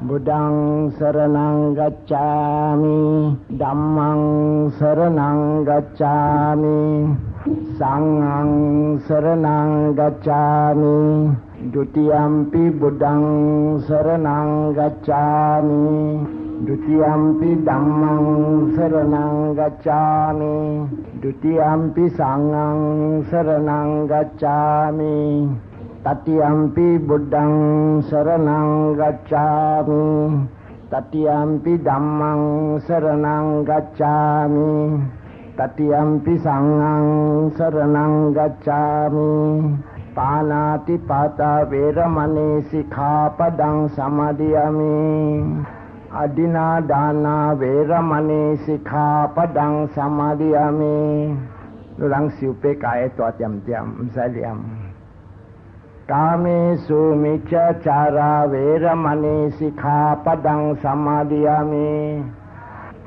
Buddhang saranang gacchami, Dhammang saranang gacchami, Sanghang saranang gacchami, Dutiyampi Buddhang saranang gacchami, Dutiyampi Dhammang saranang gacchami, Dutiyampi Sanghang saranang gacchami, Tatiyampi Buddhang saranang gacchami, Tatiyampi Dhammang saranang gacchami, Tatiyampi Sanghang saranang gacchami. Panati pata veramani sikkhapadang samadhiyami. Adina dana veramani sikkhapadang samadhiyami. รู้หลังสิวเปกายตัวเตรียมใส่เหลี่ยม Kamesu miccachara veramani sikkhapadang samadhiyami.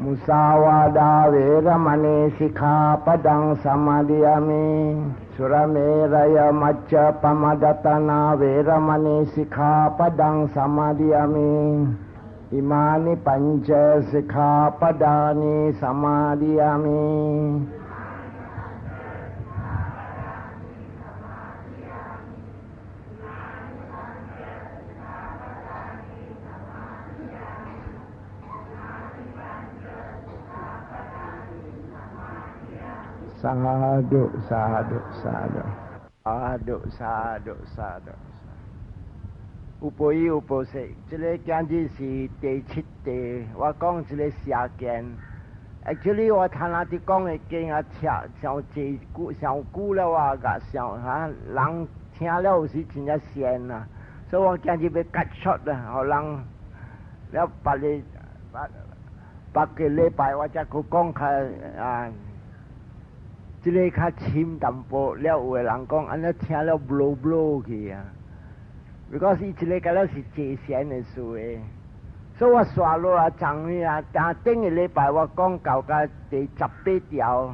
Musawada veramani sikkhapadang samadhiyami. Surameraya macca pamadatana veramani sikkhapadang samadhiyami. Imani panca sikkhapadani samadhiyami. Sadhu, sadhu, sadhu. Sadhu, sadhu, sadhu. Upoi upose. 这个讲的是第七地，我讲这个下见。Actually 我睇下啲讲嘅經啊，上古了話個上嚇人聽了有時真係仙啊，所以我講住要 cut short 啊，好人了八個禮拜我就佢講佢啊。这个较深淡薄了，有个人讲，安尼听了 blow 去啊。because 伊这个个了是最闲的事诶，所以我刷落啊，昨日啊，但顶个礼拜我讲到个第18条，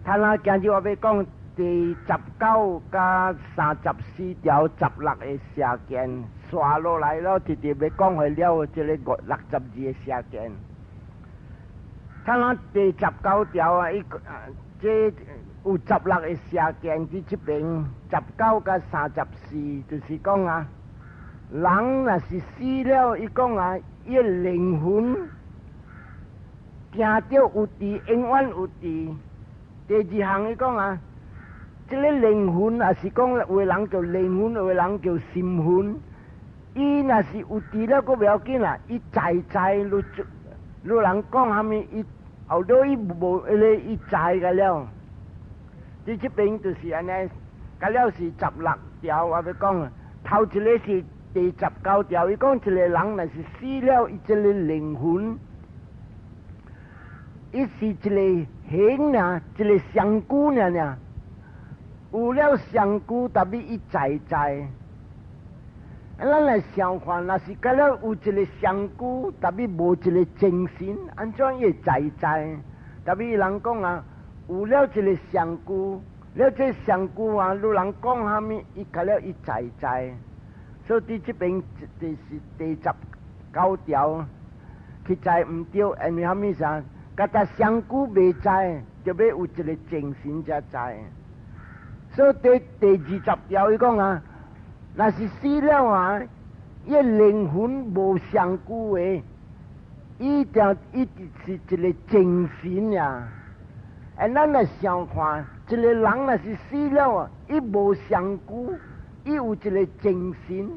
他那今日我要讲第19加34条16个下见，刷落来了，直接要讲回了这个62个下见。他那第19条啊，这有16个下见之这边19加34，就是讲啊，人若是死了，伊讲啊，伊灵魂听到有伫，永远有伫。第二项伊讲啊，这个灵魂也是讲，有个人叫灵魂，有个人叫心魂。伊若是有伫了，佫袂要紧啦，伊在有人讲下面伊。后头伊无伊在个了，你这边就是安尼，个了是16条，我要讲啊。头一个是第19条，伊讲一个人若是死了，伊这个灵魂，伊是一个形啊，一个香菇呢，有了香菇，但比伊在。咱来想看，若是个了有一个香菇，但比无一个精神，安怎伊在？但比人讲啊，有了一个香菇，了这香菇啊，有人讲下面，伊个了伊在。所以伫这边就是第19条，去在唔对，因为虾米啥？甲只香菇未在，就要有一个精神才在。所以第20条伊讲啊。若是死了啊，伊灵魂无香菇诶，伊是一个精神呀。咱来想看，一个人若是死了啊，伊无香菇，伊有一个精神。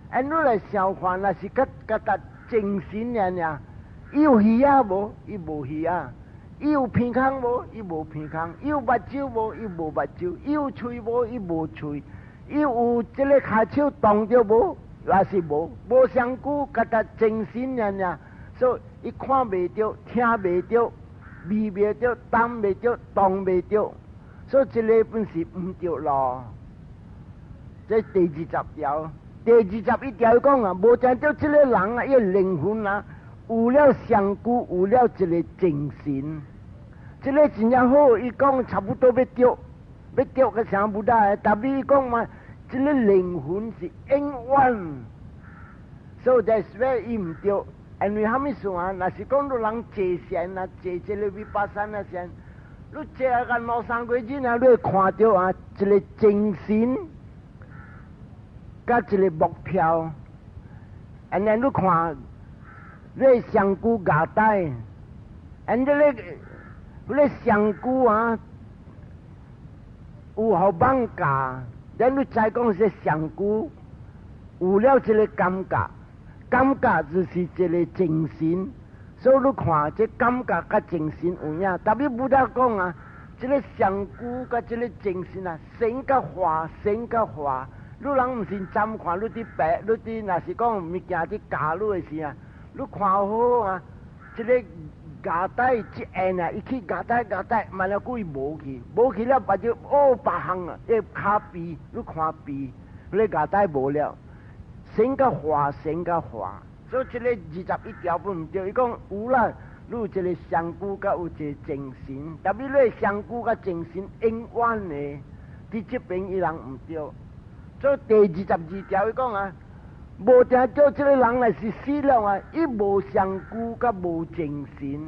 咱来想看，若是甲精神呀，伊有耳啊无？伊无耳啊。伊有鼻孔无？伊无鼻孔。伊有目睭无？伊无目睭。伊有喙无？伊无喙。伊有这个骹手动着无？也是无香菇，甲他精神呀，所以伊看袂着，听袂着，味袂着，动袂着，动袂着，所以这个本是唔对咯。这第20条，第21条讲啊，无见到这个人啊，伊灵魂啊，有了香菇，有了一个精神，这个真正好。伊讲差不多要丢个啥不大，但比伊讲嘛。这个灵魂是永远，所以在说伊唔对，因为虾米事啊？若是讲你人坐禅啊，坐这个维巴山啊禅，你坐下个两三个钟啊，你会看到啊，一个精神，甲一个目标，然后你看，你上古牙带，然后你上古啊，有好放假，然后你再讲是上古。有了这个感觉，感觉就是一个精神，所以你看这感觉甲精神有影，特别不得讲啊，这个上古甲这个精神啊，神甲化，神甲化，你人唔是暂看，你伫白，你伫若是讲物件伫教你的时啊，你看好啊，这个牙带一按啊，伊去牙带，慢了故意无去了，把就别项啊，一卡鼻，你看鼻，你牙带无了。神甲化，神甲化，所以这个21条本唔对。伊讲有啦，你有一个上古甲有一个精神，特别你上古甲精神永远的，伫这边伊人唔对。所以第22条伊讲啊，无定叫这个人来是死了啊，伊无上古甲无精神。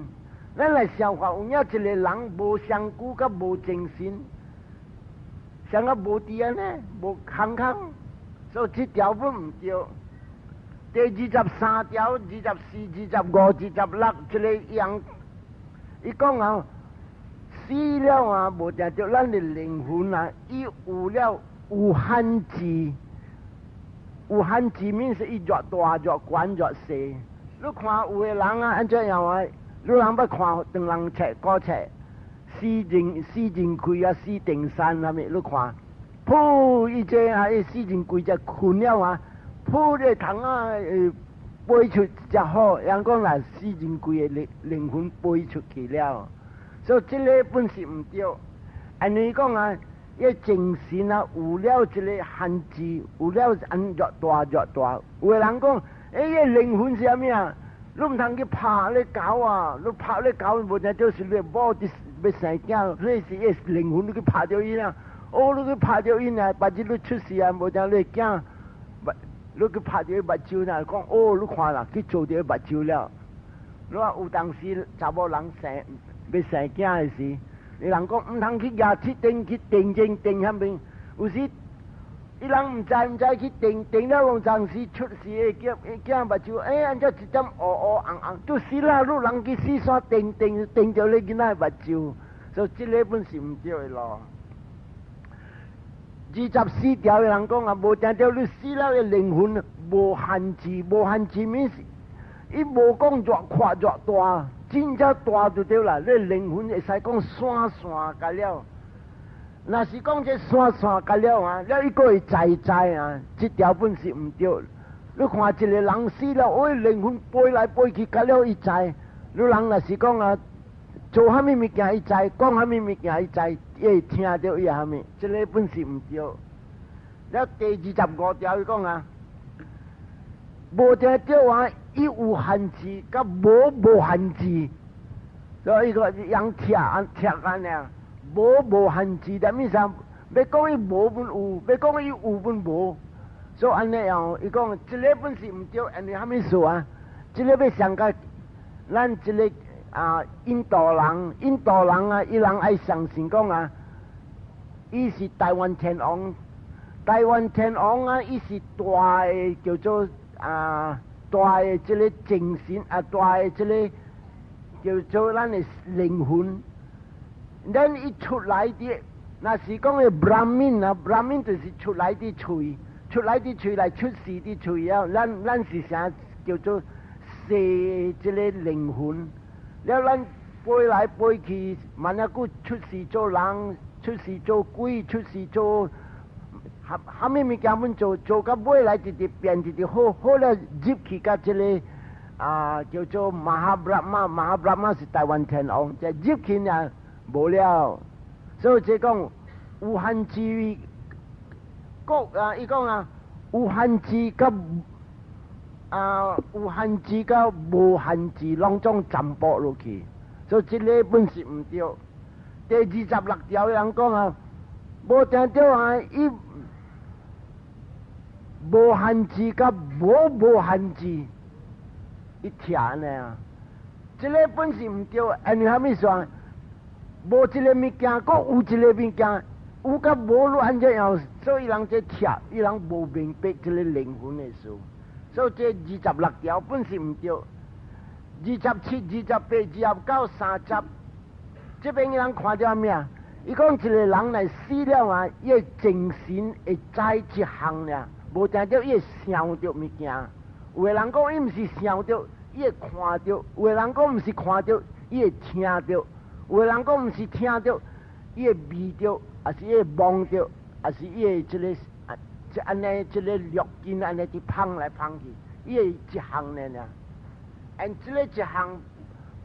咱来想法有影一个人无上古甲无精神，像个无伫安尼，无空。所以这条本唔对。第23条、24、25、26这个样，伊讲啊，死了啊，无定着咱的灵魂啊，伊有了有限制，有限制面是伊越大越悬越细。你看有的人啊，安怎样啊？你人要看长人册、古册，四人开啊，四定山那面，你看。噗！伊这啊，伊四人规只困了啊，噗！这虫啊，飞出只好，人讲啦，四人规的灵魂飞出去了，所以这个本是唔对。安尼讲啊，伊精神啊，有了这个限制，有了安越大。有的人讲，伊灵魂是啥物啊？你唔通去拍咧狗啊！你拍咧狗，无定就是你某啲要生囝，你是伊灵魂你去拍掉伊啦。你去拍掉伊呢，把这你出事啊，无像你囝，你去拍掉伊目睭呢，讲你看啦，去做掉伊目睭了。你话有当时查某人要生囝的时，你人讲唔通去牙齿钉去钉遐边，有时伊人唔知去钉了，往当时出事的囝目睭，安怎一点红，就死啦！你人去死煞钉掉你囡仔目睭，所以这个本是唔对的咯。24条的人讲啊，无定着你死了的灵魂无限制面是，伊无讲越宽越大，真正大就对啦。你灵魂会使讲散甲了，若是讲这散甲了啊，了伊个会在啊，这条本是唔对。你看一个人死了，灵魂飞来飞去，甲了伊在。你人若是讲啊，做虾米物件伊知，讲虾米物件伊知，伊会听到伊虾米，这个本是唔对。了第25条伊讲啊，无定对啊，伊有限制，甲无限制。所以伊个样拆安尼，无限制，但咩啥？要讲伊无本有，要讲伊有本无。所以安尼样，伊讲这个本是唔对，安尼虾米事啊？这个要上个咱这个。印度人啊，伊人爱相信讲啊，伊是台湾天王啊，伊是大的叫做大的这个精神大的这个叫做咱的灵魂。咱伊出来的，那是讲的 Brahmin 就是出来的喙来出世的喙啊，咱是啥叫做生这个灵魂。了，咱飞来飞去，万一佫出事做人，出事做鬼，出事做虾米物件本做到尾来直变好了入去甲这个叫做马哈布拉玛是台湾天王，这入去呢无了，所以这讲有限制，伊讲啊有限制甲。有限制甲无限制，拢总占卜落去，所以这个本是唔对。第26条人讲啊，无定对啊，伊无限制甲无限制，一听呢，这个本是唔对，因为虾米说？无一个物件，搁有一个物件，有甲无路安怎样？所以人这听，伊人无明白这个灵魂的事。所以这26条本是唔对。27、28、29、30，这边的人看到咩啊？伊讲一个人来死了啊，伊的精神会知一项呢，无定着伊会想着物件。有的人讲伊唔是想着，伊会看着；有的人讲唔是看着，伊会听着；有的人讲唔是听着，伊会味着，还是伊会摸着，还是伊会这个安尼这个滤镜安尼去碰来碰去，伊会一项呢。这个一项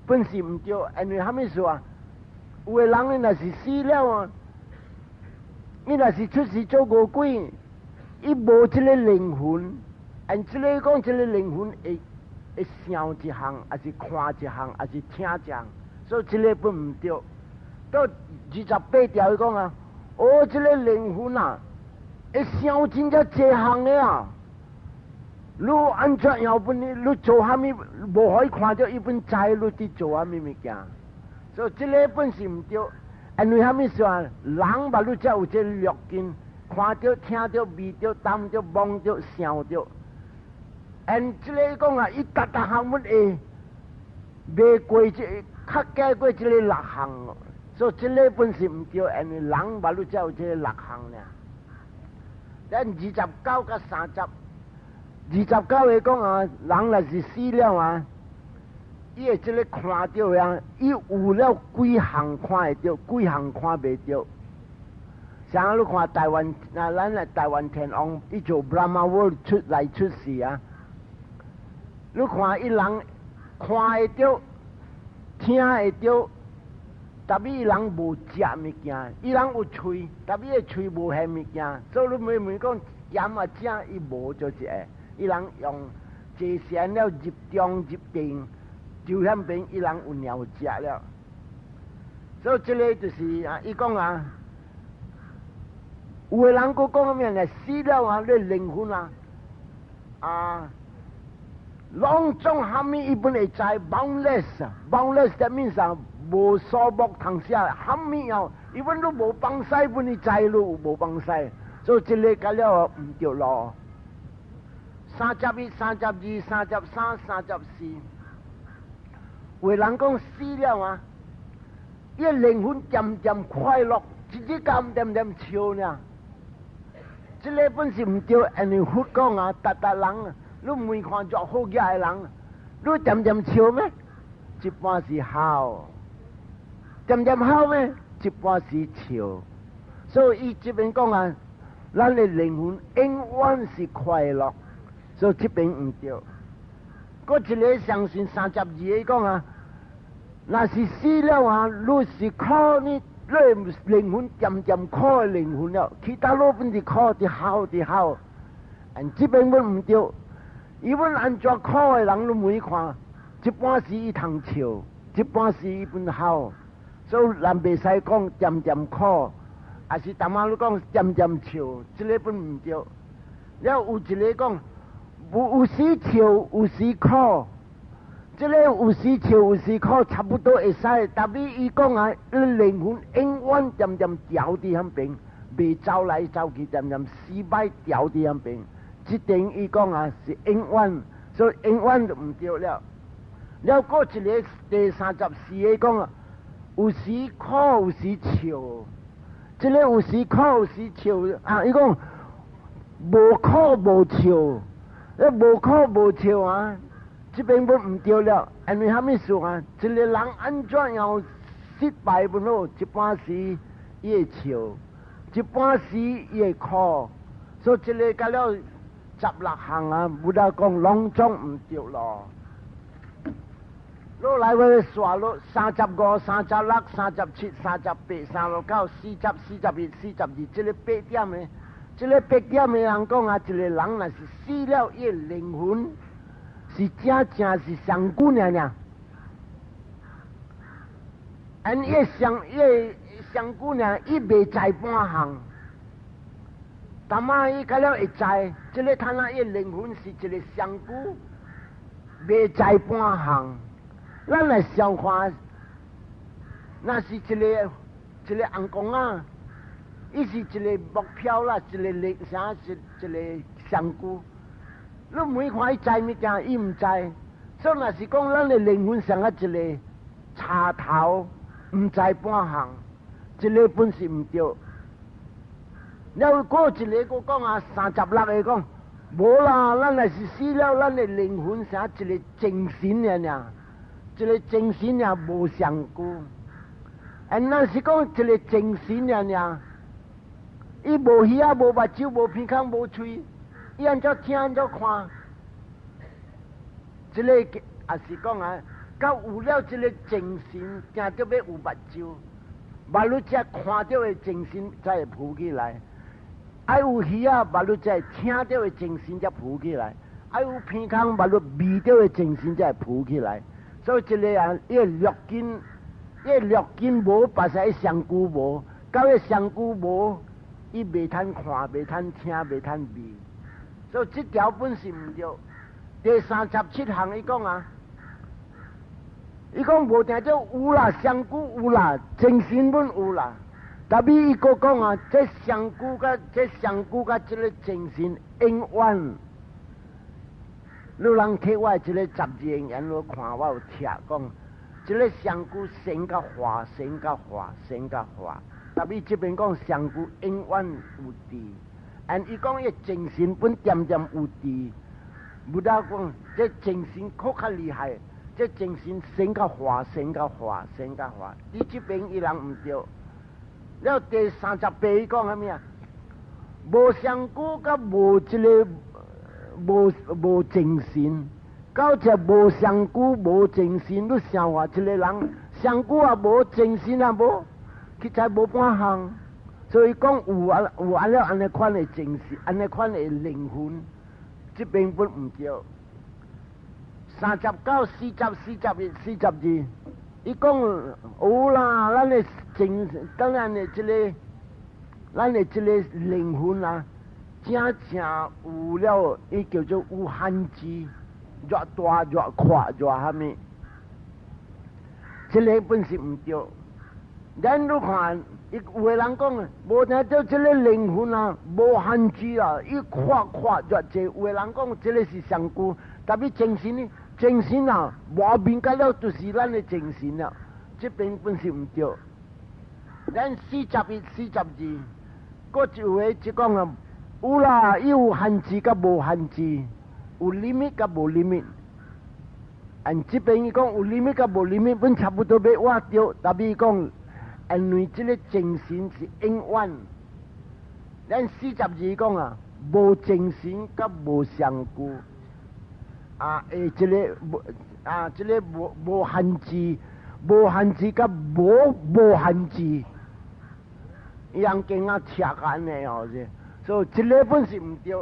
本是唔对，因为虾米说啊？有的人呢，若是死了啊，伊若是出世做恶鬼，伊无这个灵魂，这个讲这个灵魂会想一项，还是看一项，还是听一项，所以这个本唔对。到28条伊讲啊，这个灵魂啊，会想真正这项的啊。你安怎样本你做虾米无可以看到伊本知你伫做虾米物件，所以这个本是唔对。因为虾米说人目你才有这滤镜，看到、听到、味到、闻到、摸到、想到。这个讲啊，伊逐项本会未过这，较解过这个6项，所以这个本是唔对。因为人目你才有这6项呢。咱29甲30。29个讲啊，人若是死了啊，伊会这个看到呀，伊有了几项看会到，几项看袂到。像你看台湾，咱来台湾天王，伊做 Brahma World 出世啊，你看伊人看会到，听会到，但伊人无食物件，伊人有喙，但伊的喙无含物件，所以你问讲盐啊正，伊无做一个。伊人用坐善了入中入定，就那边伊人有鸟食了。所以这个就是啊，伊讲啊，有的人佫讲咩呢？死了啊，你灵魂啊，囊中虾米伊本会知 boundless that means 啊，无所不通写，虾米啊，伊本都无帮西本你知路无帮西，所以这个甲了唔对咯。31、32、33、34，有人讲死了啊，伊灵魂渐渐快乐，一日间点点笑呢。这个本是唔对，因为佛讲啊，人啊，你每看做好嘢的人，你点点笑咩？一般是笑，点点笑咩？一般是笑。所以伊这边讲啊，咱的灵魂永远是快乐。所以这边唔对，嗰一个相信32个讲啊，那是死了啊，你是靠你灵魂渐渐靠灵魂了，其他路本是靠的好，这边本唔对，伊本按照靠的人，你每看，一般是伊通笑，一般是伊本好，所以咱袂使讲渐渐靠，还是淡仔你讲渐渐笑，这个本唔对。了有一个讲。有时笑，有时哭，这个有时笑，有时哭，差不多会使。但是伊讲啊，灵魂永远渐渐调伫迄边，未走来走去，渐渐失败调伫迄边。这点伊讲啊是永远，所以永远就唔对了。了过一个第34个讲啊，有时哭，有时笑。这个有时哭，有时笑啊，伊讲无哭无笑。无哭无笑啊，这边本唔对了，因为虾米说啊？一个人安怎样失败不咯？一般时伊会笑，一般时伊会哭，所以这个甲了16项啊，不得讲拢总唔对咯。落来我刷落35、36、37、38、39、40、41、42，这个8点的。这个8点的人讲啊，一个人若是死了，伊灵魂是正是上古呢。伊上古呢，伊未知半项。但嘛伊到了会知，这个他那伊灵魂是一个香菇，未知半项。咱来想看，那是一个红公啊，伊是一个目标啦，一个啥一个香菇。你每看伊知物件，伊毋知，所以若是讲咱的灵魂像一个插头，毋知半项，一个本是毋对。了过一个佫讲啊，36个讲，无啦，咱若是死了，咱的灵魂像一个精神尔，一个精神也无香菇。若是讲一个精神尔，伊无耳啊，无目睭，无鼻孔，无喙，伊安怎听安怎看？这个也是讲啊，到有了这个精神，定着要有目睭，目睭才看到的精神才会浮起来。爱有耳啊，目睭才会听到的精神才浮起来；爱有鼻孔，目睭味到的精神才会浮起来。所以这个啊，伊六根无，把晒香菇无，到迄香菇无，伊袂通看，袂通听，袂通味。所以这条本是毋对。第37项伊讲啊，伊讲无定就有啦，香菇有啦，精神本有啦。但比伊个讲啊，这香菇甲这个精神永远。你人睇我这个杂志眼我看我有听讲，这个香菇生甲化，生甲化，生甲化。但比这边讲香菇永远有地，伊讲伊精神本点点有地。不大讲这精神可较厉害，这精神生甲化，生甲化，生甲化。你这边伊人毋对。了第38伊讲啥物啊？无香菇甲无这个无精神，到这无香菇无精神，你想话一个人香菇也无精神也无，其实无半项。所以讲有安了安尼款的精神，安尼款的灵魂，这边本毋对。39、40、41、42。伊讲有啦，咱的精神，当然的咱的这个灵魂啊，真有了，伊叫做有限制，越大越快越虾米？这个本是毋对。咱你看，有个人讲，无听到这个灵魂啊，无限制啊，伊快越济。有个人讲，这个是香菇，但比精神呢？精神啊，外面甲了就是咱的精神啊，这边本是毋对。咱41、42，搁一位就讲啊，有啦，伊有限制甲无限制，有 limit 甲无 limit。这边伊讲有 limit 甲无 limit， 本差不多要画掉，但比伊讲，因为这个精神是永远。咱42讲啊，无精神甲无香菇。这个无限制，无限制甲无限制，伊人经啊扯干的哦，所以这个本是毋对。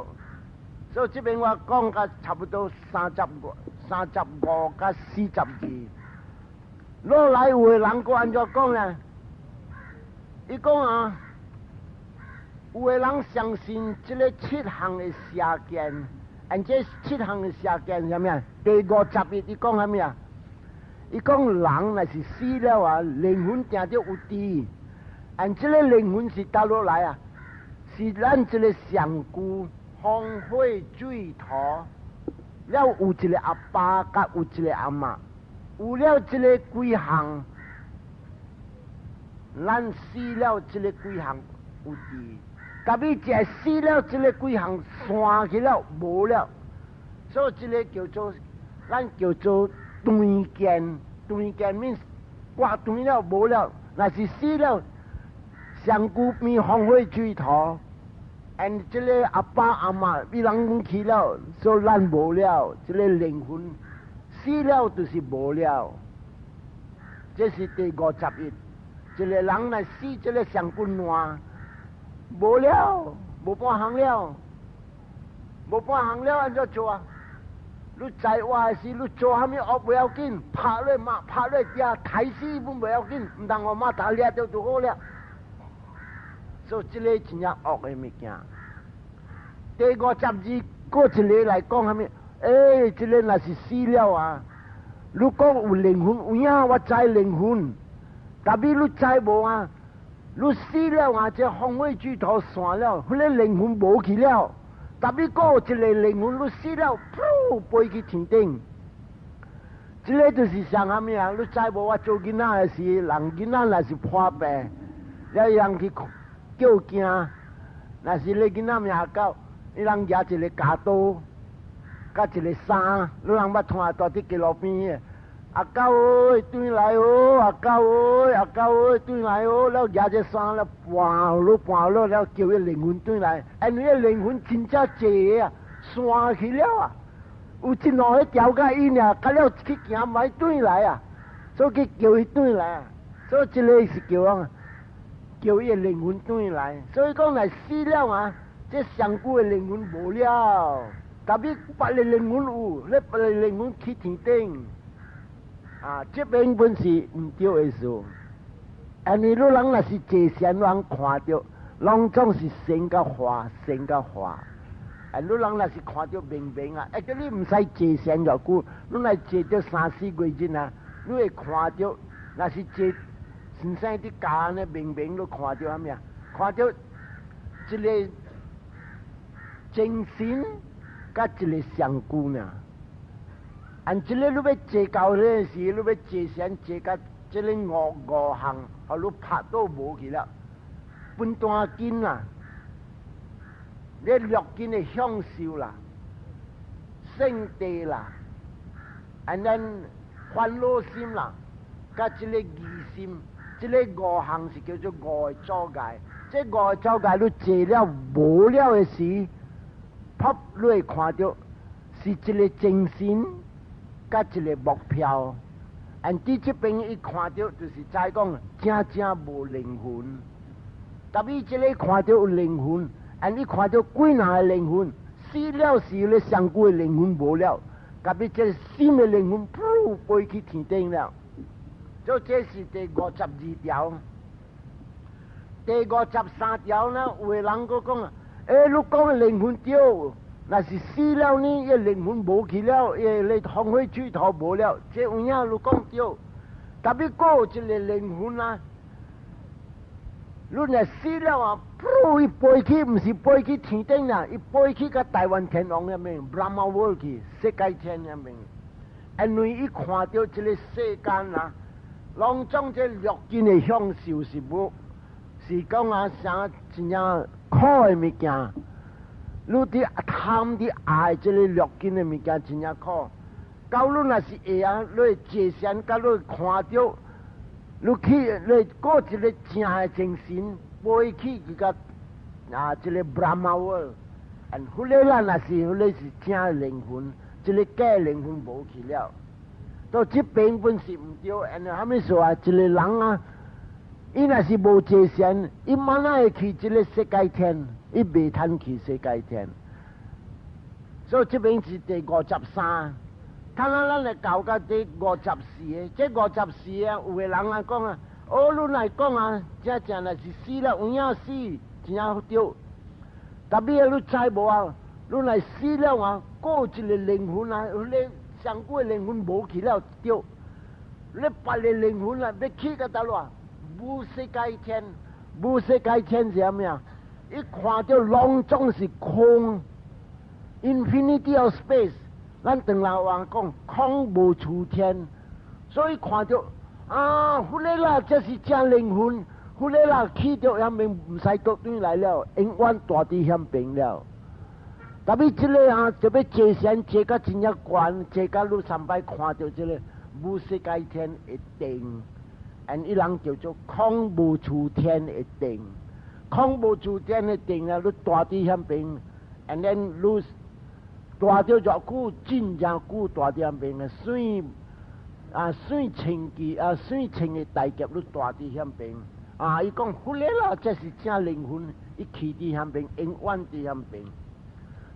所以这边我讲甲差不多35甲42。落来有个人个安怎讲呢？伊讲啊，有个人相信这个7项的邪见。这7项的邪见啥物啊？第51伊讲啥物啊？伊讲人若是死了啊，灵魂定着有地。这个灵魂是倒落来啊，是咱这个上古风火水土，了有一个阿爸，甲有一个阿嬷，有了这个几项，咱死了这个几项有地。但比一死了，这个几项散去了无了，所以这个叫做咱叫做断见。断见面挂断了无了，那是死了，上古变风火水土，这个阿爸阿嬷比人去了，所以咱无了，这个灵魂死了就是无了。这是第51，这个人来死，这个上古烂。无了，无半项了，无半项了，安怎做啊？你在话时，你做虾米恶不要紧，拍落骂，拍落抓，抬死本不要紧，唔当我妈打掠着就好了。所以这个真正恶的物件，第52过一个来讲下面，这个那是死了啊！如果有灵魂，有影我知灵魂，但比你知无啊？你死了啊，这风火巨头散了，迄个灵魂无去了。但比个一个灵魂，你死了，噗飞去天顶。这个就是像啥物啊？你知无？我做囡仔的时，人囡仔若是破病，了人去叫惊，若是你囡仔命到，你人举一个夹刀，甲一个衫，你人捌看大伫街路边的。阿狗ơi，转来哦！阿狗ơi，阿狗ơi，转来哦！了举只伞了，搬落搬落了，叫伊灵魂转来。因为灵魂真正济啊，散去了啊！有一两个调甲伊尔，甲了去行买转来啊，所以去叫伊转来啊。所以这个是叫伊灵魂转来。所以讲来死了啊，这上古的灵魂无了，特别别的灵魂有，你别的灵魂去天顶。啊，这边本是唔对的事，因为你人若是坐仙人看到，拢总是神甲化，神甲化。你人若是看到明明啊，叫你唔使坐仙偌久，你来坐到3-4月日啊，你会看到，若是坐先生伫家呢，明明都看到啥物啊？看到一个精神，甲一个上古呢。按这个你要坐到那时，你要坐先坐到这个五行，啊，你拍都无去了。分单筋啦，你六筋的享受啦，圣地啦，and then 欢乐心啦，甲这个疑心，这个五行是叫做五的阻碍。这五的阻碍你坐了无了的时，啪你会看到是一个精神。甲一个目标，按伫这边一看到就是在讲真正无灵魂，但伊这个看到有灵魂，按你看到几哪个灵魂死了时咧上古的灵魂无了，甲伊这新的灵魂噗飞去天顶了，所以这是第52条。第53条呢，有的人佫讲啊，你讲的灵魂对。那是死了呢，伊灵魂无去了，伊咧风火巨头无了，这有影你讲对。特别过一个灵魂啊，你若死了啊，噗，伊飞去，唔是飞去天顶啦，伊飞去个台湾天王那边 ，Brahma World 去世界天那边。因为伊看到这个世间啊，拢总这六根的享受是无，是讲啊啥真正苦的物件。你伫贪伫爱这个六根的物件真正苦，到你若是会啊，你会坐仙，甲你看到，你去你过一个正的精神，飞去去甲这个 Brahma World， 迄个咱若是迄个是正的灵魂，这个假的灵魂无去了，到这边本是唔对，然后他们说啊，一个人啊，伊若是无坐仙，伊马上会去这个世界天。伊未通去世界天，所以这边是第53。他咱来搞到第54个，这54啊，有个人啊讲啊，你来讲啊，这真若是死了，有影死，真正对。特别你知无啊？你来死了啊，过一个灵魂啊，你上古的灵魂无去了对。你别的灵魂啊，要去个倒落，无世界天，无世界天是啥物啊？一看到拢总是空 ，infinity of space， 咱唐老话讲空无处天，所以看到啊，迄个啦，这是真灵魂，迄个啦去到遐边唔使倒转来了，永远大伫遐边了。特别这个啊，特别坐仙坐到真正悬，坐到你3摆看到这个无世界天一定，一人叫做空无处天一定。空无处天的定啊，你大伫遐边 ，and then 你大着偌久，真正久大伫遐边啊，水清气啊，水清的大劫你大伫遐边啊，伊讲忽略啦，这是正灵魂，伊去伫遐边，永远伫遐边，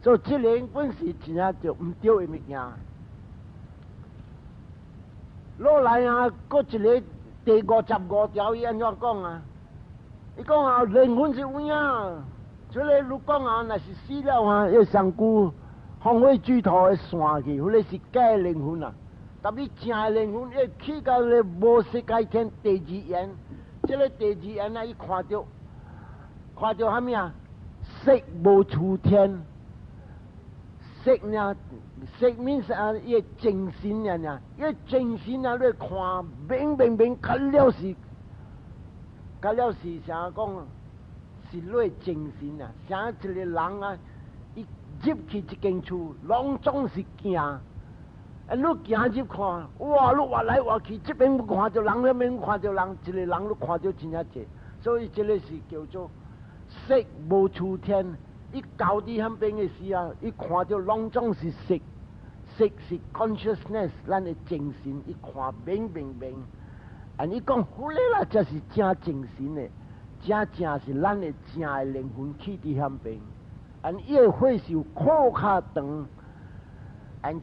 所以这个本是真正就唔对的物件。落来啊，搁一个第55条，伊安怎讲啊？伊讲啊，灵魂是有影，所以你讲啊，若是死了啊，要上古放火举头的线去，迄个是假的灵魂啊。但你真的灵魂要去到咧无世界天第二眼，这个第二眼啊，伊看到啥物啊？色无处天，色呢？色means啊，伊精神啊，伊精神啊，你看明，甲了是啥讲？是你精神啊，像一个人啊，伊入去一间厝，拢总是惊。你行入看，哇！你活来活去，这边不看到人，那边看到人，一个人都看到真正多。所以这个是叫做色无处天。伊到底迄边的时啊，伊看到拢总是色，色是 consciousness， 咱的精神，伊看明。伊讲，好嘞啦，这是真精神的。正是咱的正的灵魂去伫遐边，伊的火是有靠较长，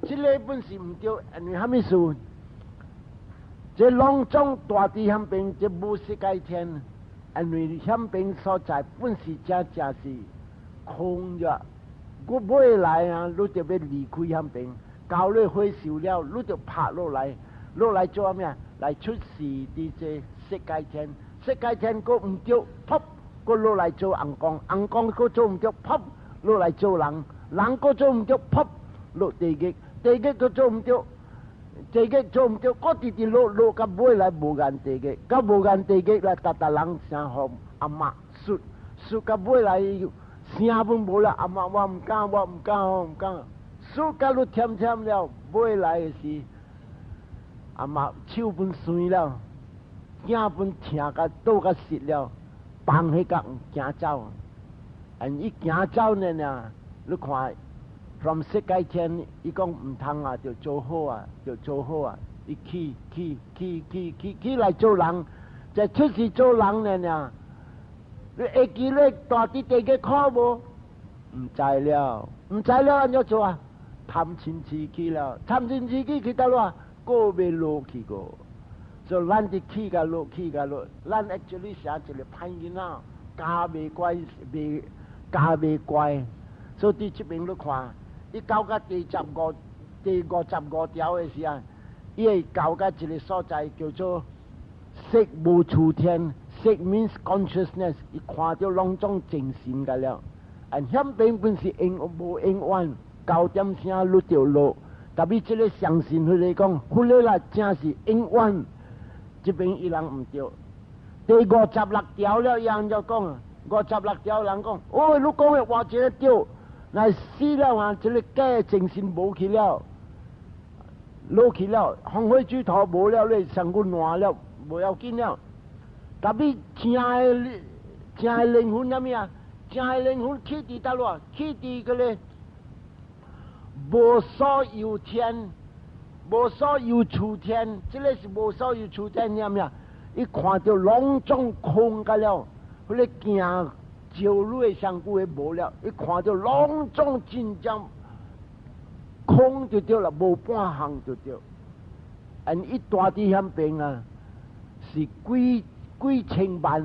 这个本是唔对，因为虾米事？这拢总大伫遐边，这无世界天，因为遐边所在本是正是空着，我尾来啊，你就要离开遐边，到你火烧了，你就拍落来做啥物啊？来出世伫这世界天。世界天个唔对，噗，个落来做红光个做唔对，噗，落来做人个做唔对，噗，落地狱个做唔对，地狱做唔对，个直落到尾来无间地狱，到无间地狱来达人声互阿妈说到尾来声本无啦，阿妈我唔敢，说到你添了，尾来是阿妈手本酸了。囝本疼甲倒甲湿了，放迄角行走，伊行走呢？你看，from 世界天，伊讲唔通啊，就做好啊，伊去来做人，就出世做人呢？你会记咧大啲地嘅考无？唔知了，安怎做啊？探亲戚去了，去到咯，个未落去过。所以咱伫起甲落，咱 actually 写一个歹囡仔，家未乖，所以伫这边你看，伊到甲第55条的时啊，伊会到甲一个所在叫做色无处天，色 means consciousness， 伊看到拢总精神个了，遐边本是无永远，9点声你就落，特别这个相信佢嚟讲，佢哋啦真是永远。这边伊人唔对，第56条了，人就讲56条人讲，哦，你讲的话这个对，那死了啊，这个假精神无去了，落去了，放火举头无了，你上古烂了，无要紧了。特别正的灵魂什么啊？正的灵魂去伫倒落，去伫个咧无所有天。无所有处天，这个是无所有处天，念咩？伊看到拢总空个了，迄个行照路的上古的无了，伊看到拢总真正空就对了，无半项就对。伊大伫遐边啊，是几千万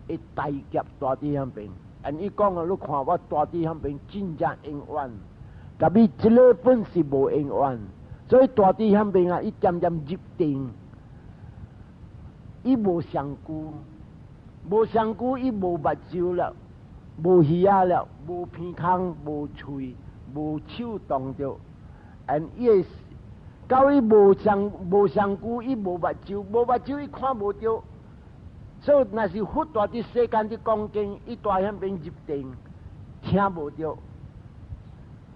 的大劫大伫遐边。伊讲啊，你看我大伫遐边真正永远，特别这个本是无永远。所以大地遐边啊，伊渐渐入定，伊无上久，伊无目睭了，无耳仔了，无鼻孔，无喙，无手动着，伊会到伊无上久，伊无目睭伊看无着，所以若是佛大伫世间伫讲经，伊大遐边入定，听无着，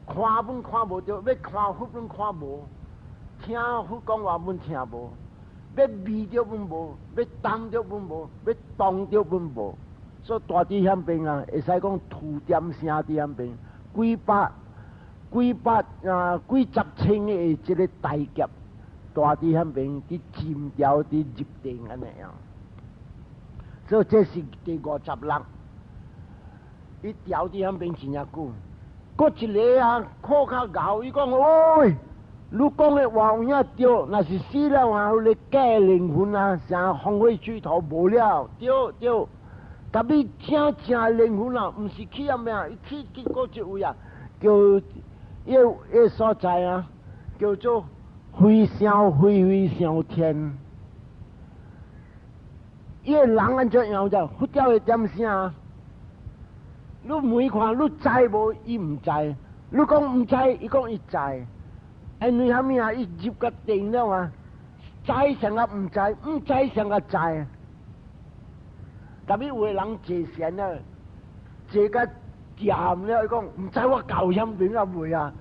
看本看无着，要看佛本看无。听佛讲话本听无，要味着本无，要闻着本无，要动着本无。所以大地遐边啊，会使讲土点声伫遐边，几十千的这个大劫，大地遐边伫尖条伫入定安尼样。所以这是第56，伊调伫遐边真正久。搁一个啊，靠较咬，伊讲喂。你讲的话有影对，若是死了啊，你假灵魂啊，像放火举头无了，对，特别正灵魂啊，唔是去咩啊？去嗰一位啊，叫一所在啊，叫做飞翔天。伊个人安怎样就佛教会点声？你每看你知无？伊唔知。你讲唔知，伊讲伊知。因为虾米啊？伊入个定了啊，知成个唔知，唔知成个知。特别有个人坐禅啊，坐个掂了，伊讲唔知我教香饼啊未啊？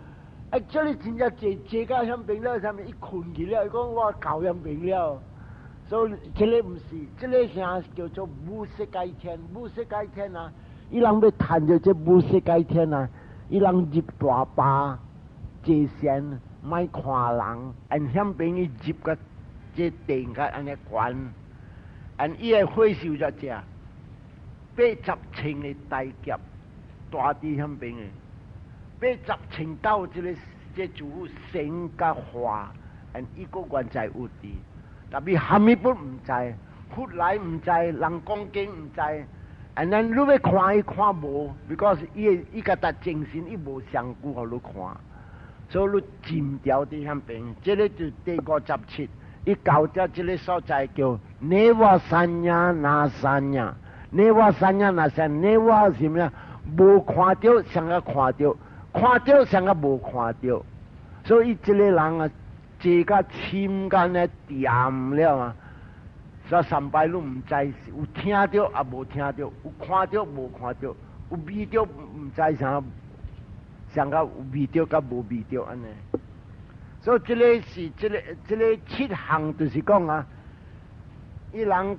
这里真正坐个香饼了，上面一困去了，伊讲我教香饼了。所以这里唔是，这里啥叫做无色界天？无色界天啊！伊人要谈着这无色界天啊！伊人入大坝坐禅，莫看人，按香饼伊入个这定个安尼关，按伊个火烧着只80寸的大夹，大啲香饼的80寸到这主成甲花，按伊个原在有啲。特别虾米不唔知，佛来唔知，人讲经唔知，and then 你要看伊看无 ，because 伊个达精神，伊无上句互你看，所以你禁掉啲香饼。这里就第57，伊教咗这里所在叫尼瓦三亚那三亚，尼瓦三亚那三，尼瓦是咩？无看到，像个看到，看到像个无看到，所以这里人啊。这个深间咧掂了啊，所以三拜都唔知，有听到也无听到，有看到无看到，有味到唔知像个有味到甲无味到安尼。所以这里是这里7项，就是讲啊，伊人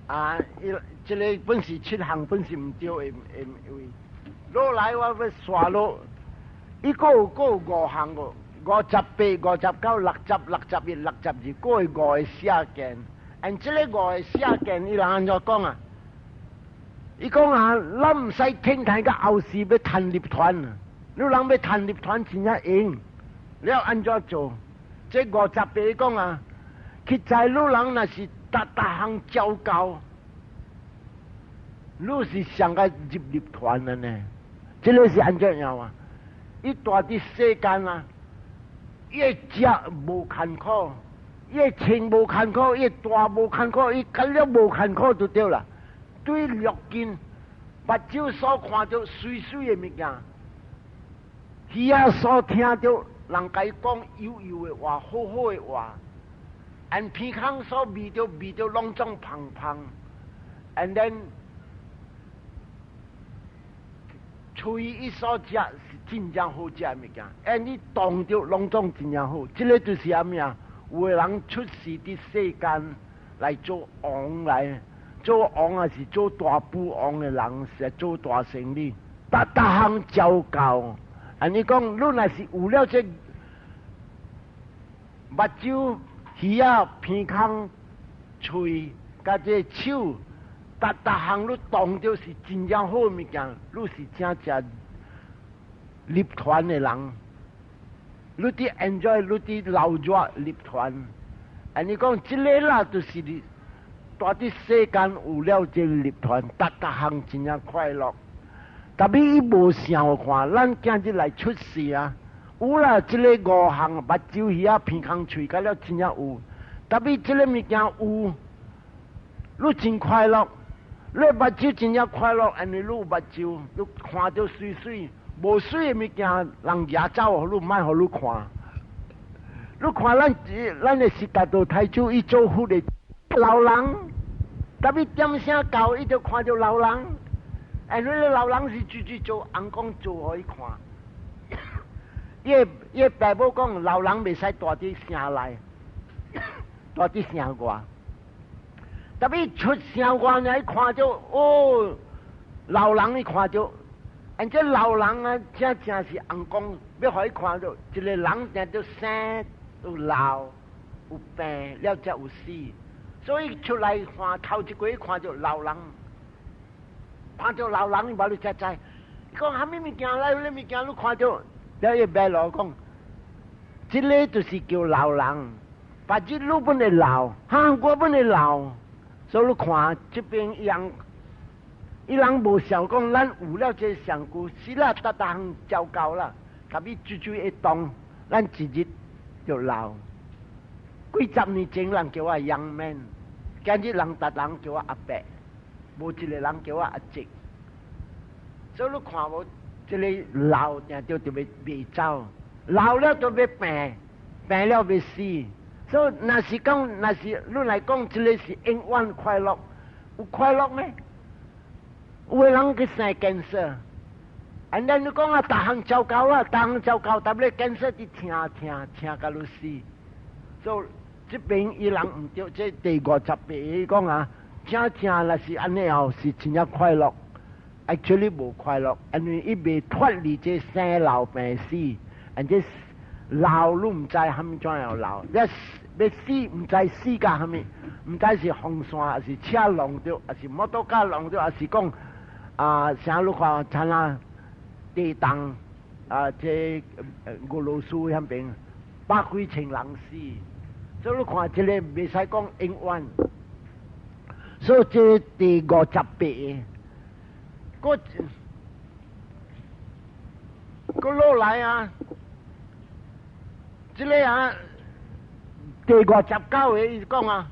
啊，这里本是7项，本是唔对的，落来我要刷落，伊个有5项个。58、59、60、61、62，嗰个5个写件，而这个5个写件，伊人安怎讲啊？伊讲啊，咱唔使听睇个后事要谈立团，你人要谈立团真正用，你要安怎做？这58讲啊，其在你人那是大项教教，你是上个入立团的呢？这个是安怎样啊？伊大啲世间啊！越食无艰苦，越穿无艰苦，越大无艰苦，伊干了无艰苦就对啦。对六根、目睭所看到水水的物件，耳所听到人家讲悠悠的话、好好的话，按鼻孔所味到拢总香香 ，and then 嘴伊所食。真正好食物件，你当着拢总真正好。这个就是啥物啊？有个人出世伫世间来做王来，做王也是做大富王的人，是做大生意，大项照教。你讲，你若是有了这目睭、耳、鼻孔、嘴，甲这手，大项你当着是真正好的物件，你是正正。立团的人，你啲 enjoy， 你啲留住立团。你讲这个啦，就是大啲世间有了这立团，大项真正快乐。特别伊无想看，咱今日来出世啊，有啦，这个5项，目睭、耳、鼻孔、嘴，甲了真正有。特别这个物件有，你真快乐。你目睭真正快乐，你有目睭，你看到水水。无水的物件，人野走，互你莫互你看。你看咱的是达到太祖，伊做佛的老人，特别点声教，伊就看到老人。你个老人是自做，人讲做互伊看。伊爸母讲，老人袂使大啲声内，大啲声外。特别出声外，你看到哦，老人伊看到。这老人啊，正是人讲，要互伊看到，一个人定都生、有老、有病，了才有死。所以出来看头一回看到老人，看到老人，伊无你才知。伊讲虾米物件来，迄物件你看到，了伊白老讲，这个就是叫老人。把这路本会老，我本会老，所以你看这边伊人无想讲，咱有了这香菇，是啦，逐项照够啦，特别水水一动，咱一日就老。几十年前人叫我 young man， 今日人逐人叫我阿伯，无一个人叫我阿姐。所以你看无，这个老定就特别袂走，老了就要病，病了要死。所以若是你来讲，这个是永远快乐，有快乐咩？有个人去生 cancer，and then 你讲啊，逐项照够啊，逐项照够，但係 cancer 啲聽到你死。所以這邊伊人唔對，即第58伊講啊，聽若是安尼後是真正快樂 ，actually 無快樂，因為伊未脫離這生老病死，而且老都唔知蝦米怎樣老，要死唔知死甲蝦米，唔知是風扇，還是車撞到，還是摩托車撞到，還是講。像你看，像那地動這俄羅斯那邊百幾千人死，所以你看這個未使講永遠。所以這第58個，個落來啊，這個啊第59個伊講啊。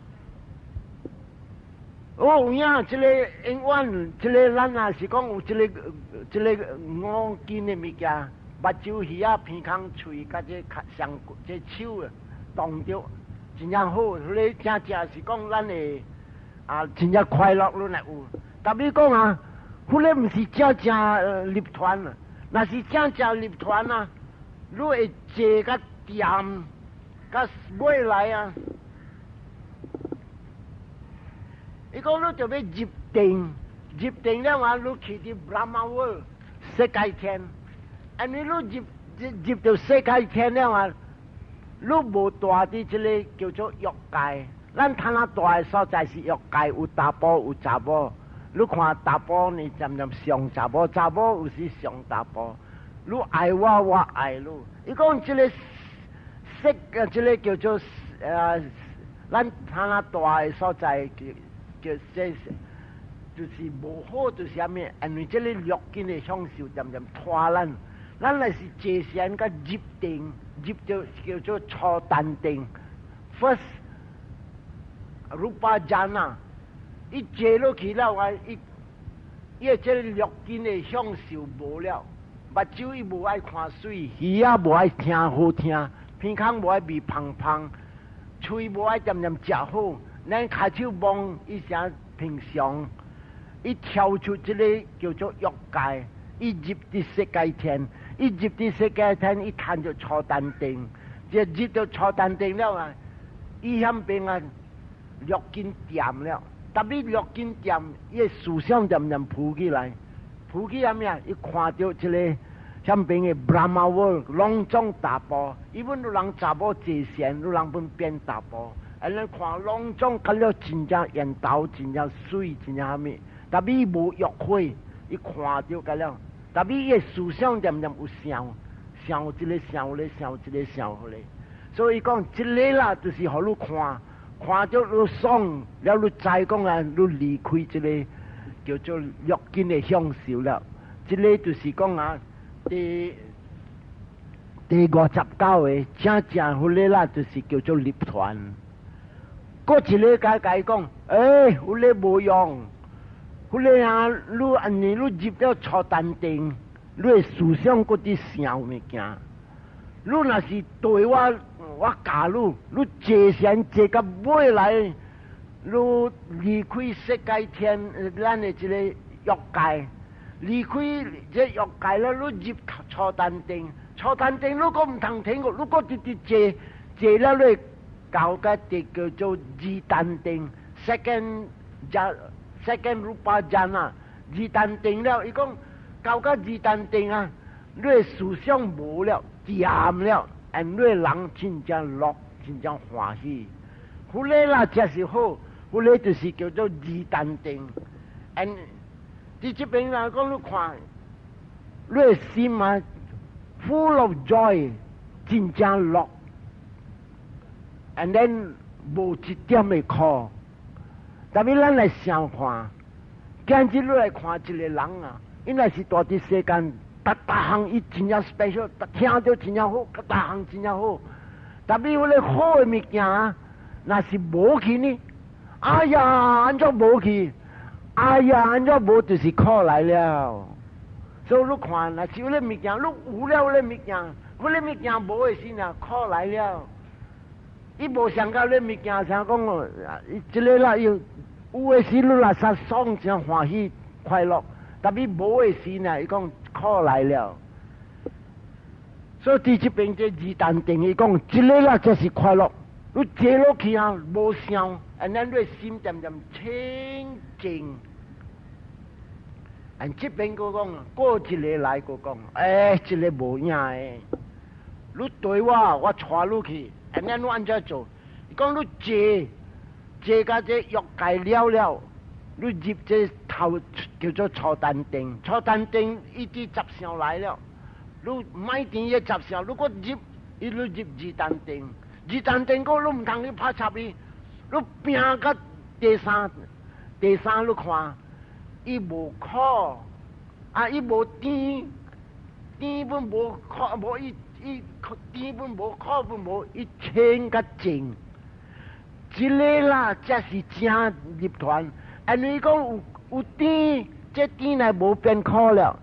哦呀，這個永遠，這個咱也是講有這個五件的物件，目睭、耳啊、鼻孔、喙，甲這上這手啊，動着真正好。所以正是講咱的真正快樂咯，乃有。特別講啊，迄個唔是正立團啊，若是正立團啊，你會坐甲掂，甲買來啊。伊講你就要入定了話，你去啲 Brahma World 世界天，而你入到世界天了話，你無大啲即個叫做欲界，咱睇下大嘅所在是欲界，有查甫有查某，你看查甫你漸漸上查某，查某有時上查甫，你愛我，我愛你。伊講即個即個叫做咱睇下大嘅所在。就是無好，就是啥物？因為這個欲見的享受漸漸拖咱來是坐禪甲入定，入就叫做初淡定 ，first rupa jhana， 一坐落去了話，伊這個欲見的享受無了，目睭伊無愛看水，耳仔無愛聽好聽，鼻孔無愛味芳芳，喙無愛漸漸食好。咱骹手摸伊成平常，伊跳出這個叫做欲界，伊入啲世界天，伊入啲世界天，伊攤咗初淡定，即入到初淡定了啊，伊響邊啊欲見掂了，特別欲見掂，伊思想漸漸浮起來，浮起係咩啊？伊看到這個響邊嘅 Brahma World 攏總查甫，伊本有人查某坐禪，有人本變查甫。咱看攏總看了真正緣投，真正水，真正啥物，特別伊無欲火，伊看到個了，特別伊思想漸漸有想這個想咧，想這個想嗰個，所以講這個啦，就是互你看到你爽了，你知講啊，你離開這個叫做欲見的享受了，這個就是講啊，第59個正嗰個啦，就是叫做立團。嗰一個解講，嗰個無用，嗰個啊，你安尼你入了初淡定，你嘅思想嗰啲想物件，你若是對我教你坐禪坐到尾來，你離開世界天，咱嘅這個欲界，離開這欲界了，你入初淡定，初淡定你個唔通聽個，你個直直坐了你。搞個啲叫做二淡定 second rupa jhana 二淡定了，伊講搞個二淡定啊，你思想無了，掂了，你人真正樂，真正歡喜，嗰個啦才是好，嗰個就是叫做二淡定。and 喺這邊來講，你看，你心啊 full of joy， 真正樂。and then 無一點的苦，但是咱来想看，今日你来看一个人啊，因为是大伫世间，逐项伊真正 special， 听到真正好，逐项真正好。但是迄个好的物件啊，若是无去呢？哎呀，安怎无去？哎呀，安怎无就是苦来了。所以你看，若是迄个物件，你有了迄个物件，迄个物件无的时呢，苦来了。伊无想到迄个物件，像讲哦，即个啦有的时你若啥爽，真欢喜快乐，但是无的时呢，伊讲苦来了。所以第这边这二单定伊讲，即个啦就是快乐。你坐落去啊，无想，然后你心渐渐清净。这边个讲，过一个来个讲，这个无影诶。你对我带你去，然后你安怎做？伊讲你坐甲这欲界了了，你入这头叫做初丹定，初丹定伊啲杂相来了，你买定嘢杂相，如果你入二丹定，二丹定个你唔通去拍插伊，你拼甲第三你看。伊无苦，伊无甜，甜本无苦，无伊甜本无苦本无，伊清甲净。即个啦，才是正入团。因讲有甜，这甜来无变苦了。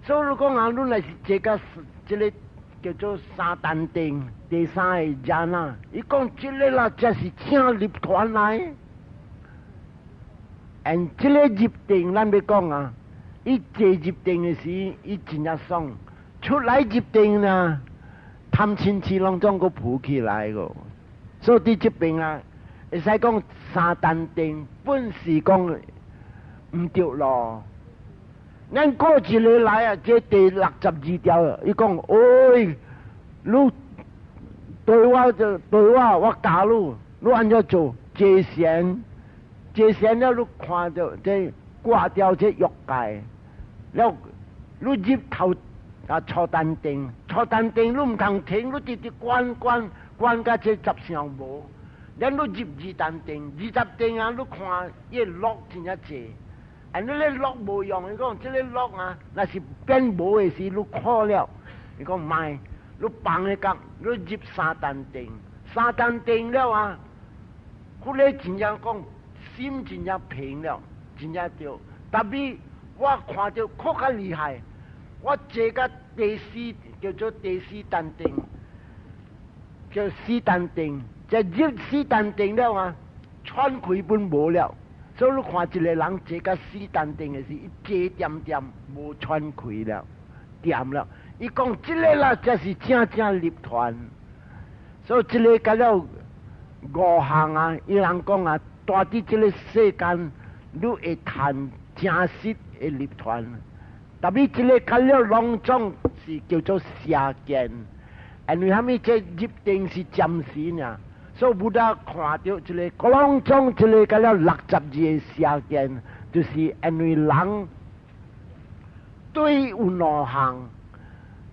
所以你讲你若是这个即个叫做三丹定，第三个家呐，伊讲即个啦，才是正入团来。这个入定，咱要讲啊，伊坐入定的时，伊真正爽；出来入定呢，贪嗔痴拢总个浮起来个。所以伫这边啊，会使讲三丹定本是讲唔对咯。咱过一个来啊，这第62条，伊讲，你对我教你安怎做？节贤。这些了，你看到这挂掉这欲界，了你入头初丹定，初丹定你唔通停，你直直关甲这十相无，然你入二丹定，二十定啊，你看伊落真正济，你咧落无用，伊讲这个落啊，那是变无的时，你苦了，伊讲卖，你放一角，你入三丹定，三丹定了啊，迄个真正讲。心真正平了，真正对。特别我看到哭较厉害，我坐个第四叫做第四丹定，叫四丹定，这入四丹定了啊，喘气本无了。所以你看一个人坐个四丹定的时，伊坐点无喘气了，点了。伊讲这个啦，才是正入团。所以这个甲了五项啊，伊人讲啊。大伫这个世间，你会谈正实的入团，但是这个甲了拢总是叫做邪见，因为虾米这入定是暂时呢，所以不得看到这个拢总这个甲了62个邪见，就是因为人对有两项，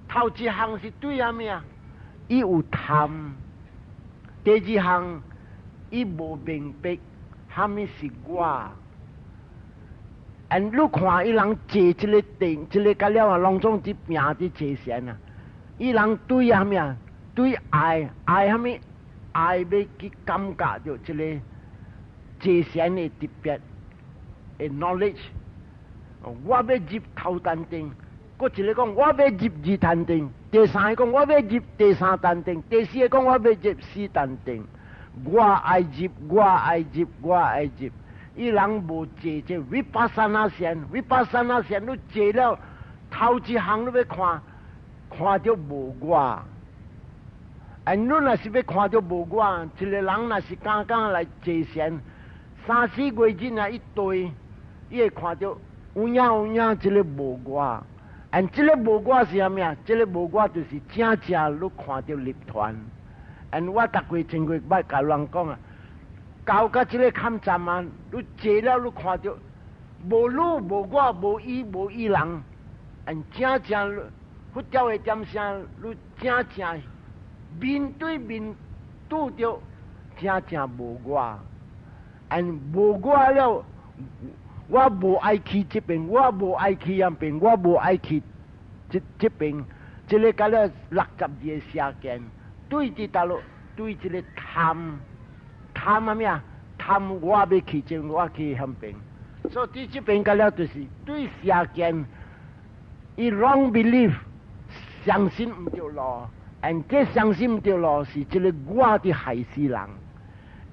头一项是对虾米啊？伊有贪，第二项伊无明白。虾米是我？你看伊人坐这个定，这个甲了啊，拢总伫拼伫坐禅啊。伊人对虾米啊？对爱虾米？爱要去感觉到这个坐禅的特别的 knowledge。我要入头丹定，搁一个讲我要入二丹定，第三个讲我要入第三丹定，第四个讲我要入四丹定。我爱入，伊人无坐这vipassana禅，你坐了头一项你要看到无我。你若是要看到无我，一个人若是刚来坐禅，3、4月日啊一对，伊会看到有影这个无我。这个无我是啥物啊？这个无我就是正你看到立团。我逐月前月捌甲人讲啊，到甲这个坎站啊，你坐了你看到无你无我无伊无伊人，正佛教的点声，你正面对面拄着，正无我。and 无我了，我无爱去这边，我无爱去那边，我无爱去这边，这个甲了62个社间，对伫大陆，对这个贪啊咩啊？贪我要去这，我去那边，所以对这边甲了就是对社间，伊 wrong belief， 相信唔对路。and 这相信唔对路是这个我的害死人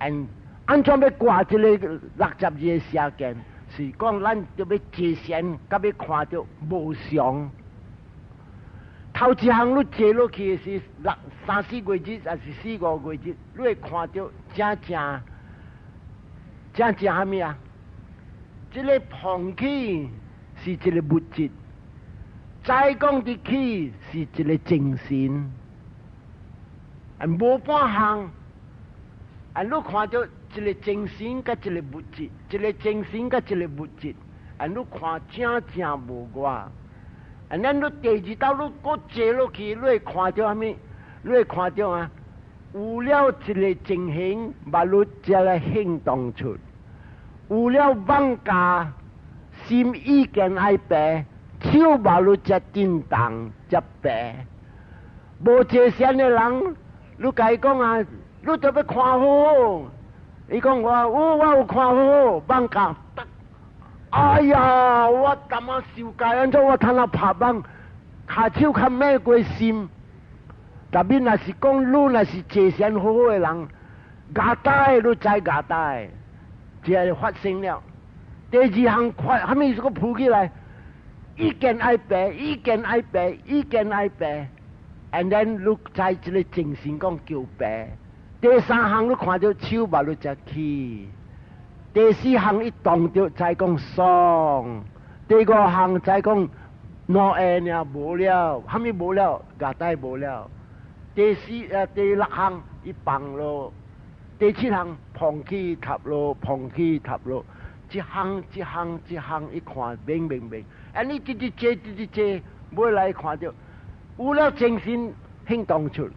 ，and 安怎要挂这个62个社间？是讲咱要坐善，甲要看到无常。头一项你坐落去是3、4月日，还是4、5月日，你会看到正虾米啊？这个风气是一个物质，再讲的气是一个精神。无半项，你看到一个精神甲一个物质，一个精神甲一个物质，你看正无我。咱你第二道你搁坐落去，你会看到啥物？你会看到啊，有了一个情形，把你才来行动出；有了妄加，心意见爱白，手把你才震动才白。无坐善的人。你甲伊讲啊，你就要看好。伊讲我有看好，放假。哎呀，我感觉受戒，安怎我通那拍网，下手较咩过心。但你若是讲，你若是坐善好好的人，牙呆你知牙呆，就发生了。第二项快，还没个扑起来，意见爱白，意见爱白，意见爱白。and then 你在这个精神讲叫白，第三项你看到手把你才起，第四项一动到才讲爽，第五项才讲 no end 呀无了，还没无了，牙带无了，第六项一放咯，第七项碰起塔咯，碰起塔咯，一项一看明，啊你直接每来看到。有了精神行动出，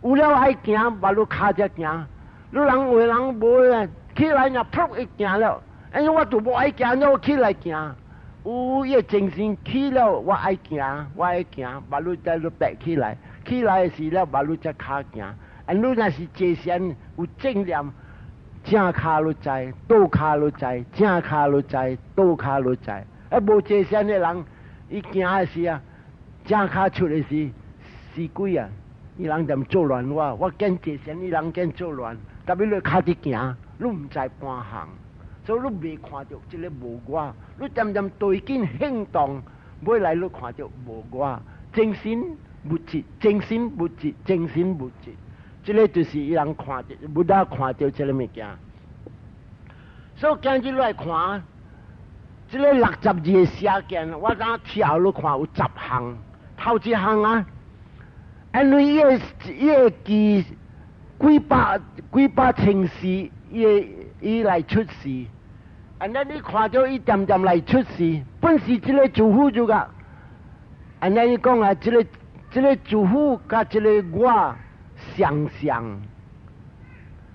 有了爱行，把路脚才行。你人为人无啊，起来若噗一行了，因为我都无爱行，我起来行。有伊精神起了，我爱行，把路再路爬起来，起来时了，把路才脚行。你若是坐善有正念，正脚路在，倒脚路在，正脚路在，倒脚路在。无坐善的人，伊行的时啊。正脚出的是死鬼啊！伊人就做乱我见坐善，伊人见做乱。特别你脚伫行，你唔知半项，所以你未看到这个无我。你渐对紧行动，每来你看到无我，精神物质，精神物质，精神物质。这个就是伊人看到，不大看到这个物件。所以今日你来看，这个62个社间，我当跳你看有10项。头一项啊，因为伊个几百情事，伊来出事，你看到伊渐来出事，本是这个主妇就个，你讲啊，这个主妇甲这个我相像，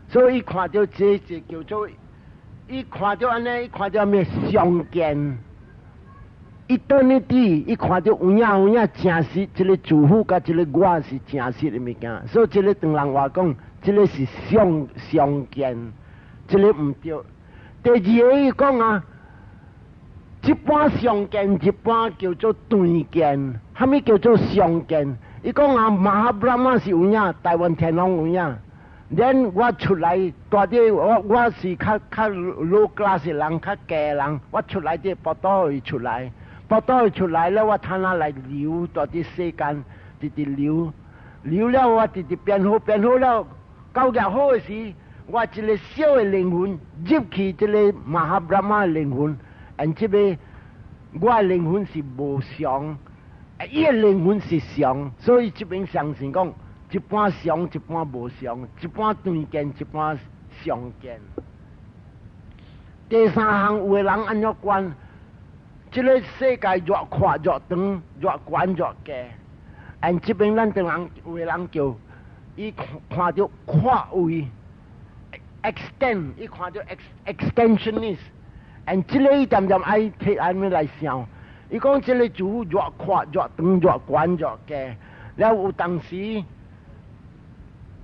所以伊看到这叫做，伊看到安尼，伊看到咩相见。伊当你滴，伊看到有影真实，这个主妇甲这个我是真实的物件，所以这个当人话讲，这个是相见，这个唔对。第二个伊讲啊，一般相见，一般叫做对见，虾米叫做相见？伊讲啊，马哈布拉玛是有影，台湾天龙有影。then 我出来，大啲我是较 low class 的人，较低人，我出来啲报道会出来。报道出来了，我睇下来流，到啲世间直流了，我直变好了，到日好嘅时，我一个小嘅灵魂入去这个马哈布拉玛嘅灵魂，这个我嘅灵魂是无常，伊嘅灵魂是常，所以这边相信讲，一半常，一半无常，一半对见，一半相见。第三项有嘅人安怎观？这个世界越宽越长，越宽越低。这边咱的人有的人叫，伊看到跨位， extend， 伊看到 extensionist， and 这个伊渐渐爱摕安尼来想，伊讲这个主越宽越长越宽越低，了有当时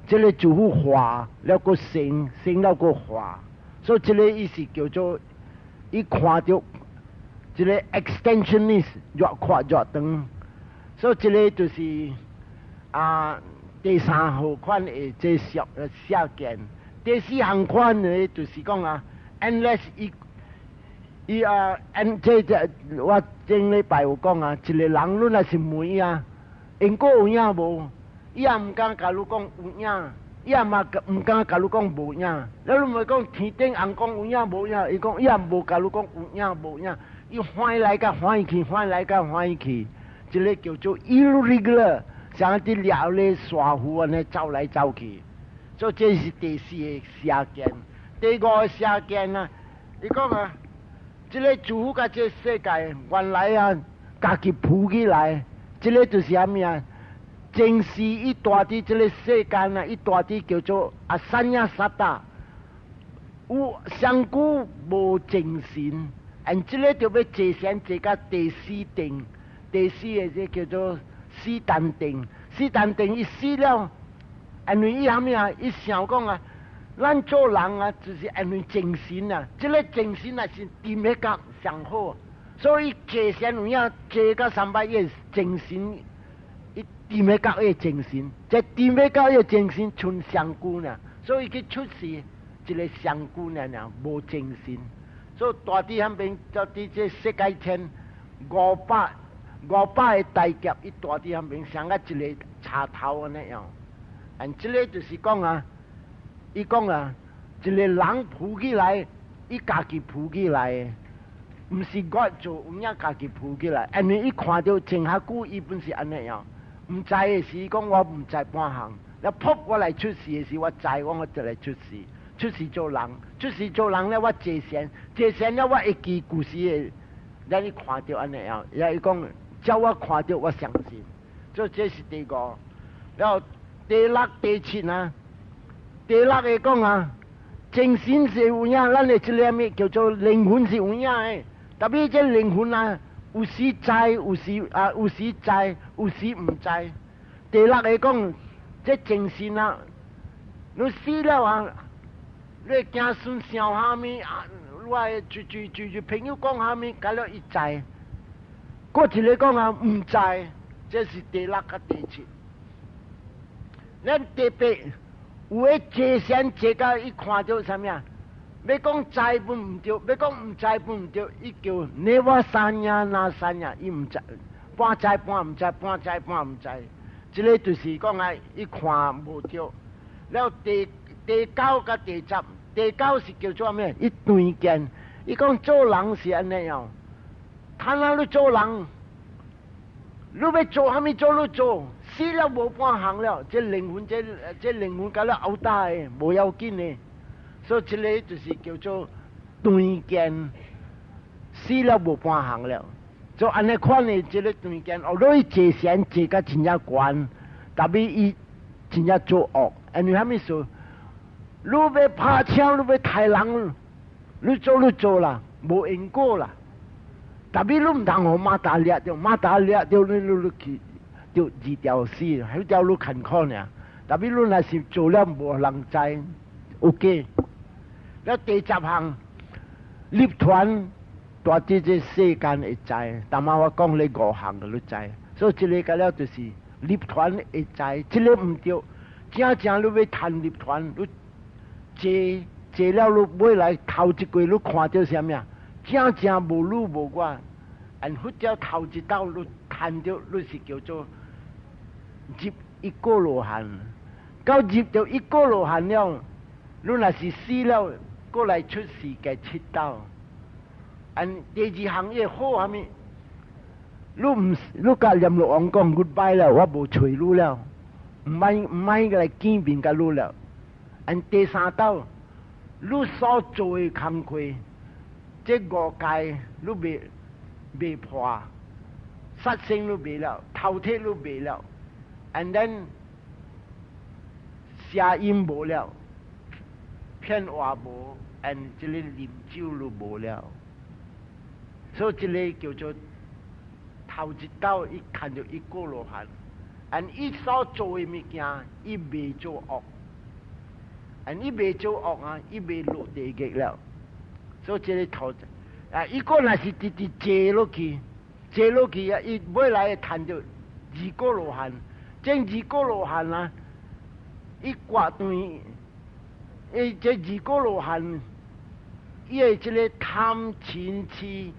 这个主滑了个升了个滑，所以这个意思叫做伊看到这个 extensionist 越宽越长，所以这个就是第三号款的这写件。第四项款呢，就是讲unless 我前礼拜有讲一个人论是梅因果有影无？伊也唔敢甲你讲有影，伊也嘛唔敢甲你讲无影。了你咪讲天顶人讲有影无影，伊讲伊也无甲你讲有影无影，伊欢来甲欢去，欢来甲欢去，这个叫做 irregular， 像啲鸟咧耍虎安尼走来走去。所以这是第四个事件。第五个事件伊讲这个主甲这世界原来家己铺起来，这个就是啥物正是伊大啲这个世间伊大啲叫做三亚萨达，有上古无正神，这个就要坐上坐到第四定，第四个这叫做斯坦定，斯坦定伊死了。因为伊伊想讲咱做人就是因为正神这个正神是地美角上好，所以坐上有影坐到300亿正神，伊地美角的正神，这地美角的正神存上古呢，所以佢出世一个上古呢无正神，所以大啲边就啲这世界天500个大劫，伊大啲边像一个插头那样。这个就是讲伊讲一个人铺起来，伊家己铺起来的，唔是我做，有影家己铺起来。因为伊看到前下久，伊本是安尼样，唔知的时讲我唔知半项，了扑我来出事的时，我知我就来出事，出事做人，出事做人咧，我坐神，坐神了我一记故事的，让你看到安尼样，然后伊讲叫我看到我相信，所以这是第五，然后。第六、第七第六个讲精神是有影，咱的这个叫做灵魂是有影的。特别这灵魂有时在，有时有时在，有时唔在。第六个讲这精神你死了你子孙想虾米我就朋友讲虾米，搞了一在。过一个讲唔在，这是第六个第七。咱第八有诶坐神坐到伊看到啥物要讲知本唔对，要讲唔知本唔对，伊叫你我三呀那三呀，伊唔知，半知半唔知，半知半唔知。这个就是讲伊看无对。了第九甲第十，第九是叫做咩？伊对见，伊讲做人是安尼样，看你做人，你要做虾米做你做。死了无半项了，这灵魂这灵魂搞了熬大的，无要紧的，所以这个就是叫做断见，死了无半项了。就安尼款的这个断见，后来伊坐神坐甲真正悬，特别伊真正做恶，因为虾米说，你要拍枪，你要杀人，你做啦，无因果啦。特别你唔通互马达掠着，马达掠着你去。就2条死，迄条路坎坷呢。特别你若是做了无人知 ，OK。了第10项，立团大致这世间会知，但嘛我讲你5项你知，所以这个个了就是立团会知，这个唔对，正正你要谈立团，你坐了你买来头一季你看到啥物正正无你无我，或者头一道你看到你是叫做。入一个罗汉，到入到一个罗汉了，你若是死了，过来出世界7道。第2项也好虾米，你甲阎罗王讲 goodbye 了，我无找你了，唔买来见面甲你了。第3道，你所做的工课，这5界你未破，杀生你未了，偷窃你未了。And then 下阴无了，偏话无，按这个啉酒都无了，所以这个叫做头一道，伊看到伊过罗汉，按伊所做的物件，伊未做恶，按伊未做恶啊，伊未落地狱了，所以这个头啊，伊个若是直直坐落去，坐落去啊，伊未来会看到二个罗汉，这二个罗汉啊，伊挂对。这二个罗汉，伊的这个贪嗔痴